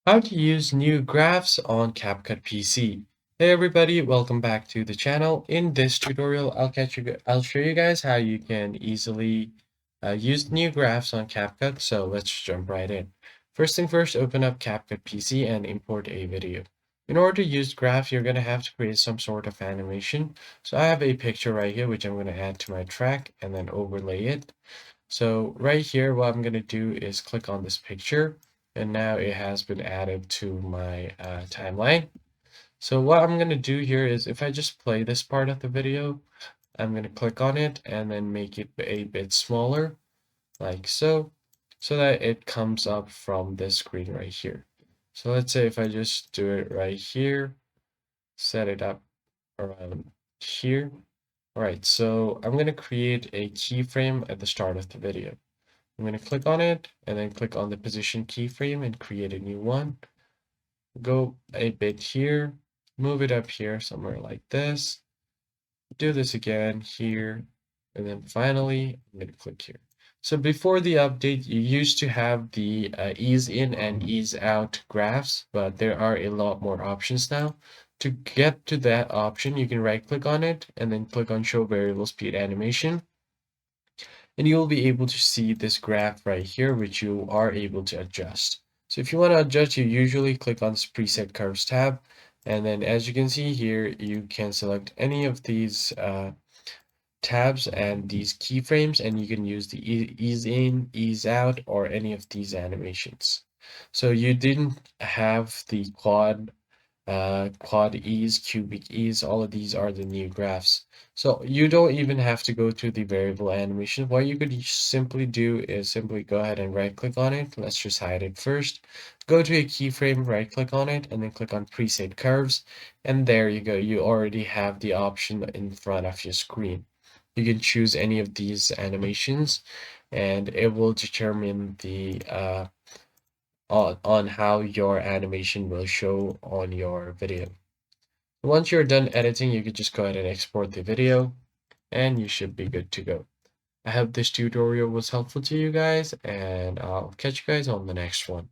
How to use new graphs on CapCut PC. Hey everybody, welcome back to the channel. In this tutorial, I'll show you guys how you can easily use new graphs on CapCut. So let's jump right in. First thing first, open up CapCut PC and import a video. In order to use graphs, you're going to have to create some sort of animation. So I have a picture right here, which I'm going to add to my track and then overlay it. So right here, what I'm going to do is click on this picture, and now it has been added to my timeline. So what I'm going to do here is if I just play this part of the video, I'm going to click on it and then make it a bit smaller, like so, so that it comes up from this screen right here. So let's say if I just do it right here, set it up around here. All right, so I'm going to create a keyframe at the start of the video. I'm going to click on it and then click on the position keyframe and create a new one. Go a bit here, move it up here somewhere like this. Do this again here, and then finally I'm going to click here. So before the update, you used to have the ease in and ease out graphs, but there are a lot more options now. To get to that option, you can right click on it and then click on show variable speed animation. And you'll be able to see this graph right here, which you are able to adjust. So if you want to adjust, you usually click on this preset curves tab. And then as you can see here, you can select any of these tabs and these keyframes, and you can use the ease in, ease out, or any of these animations. So you didn't have the quad ease, cubic ease, all of these are the new graphs. So you don't even have to go to the variable animation. What you could simply do is simply go ahead and right click on it. Let's just hide it first. Go to a keyframe, right click on it, and then click on preset curves. And there you go. You already have the option in front of your screen. You can choose any of these animations and it will determine the on how your animation will show on your video. Once you're done editing, you can just go ahead and export the video and you should be good to go. I hope this tutorial was helpful to you guys, and I'll catch you guys on the next one.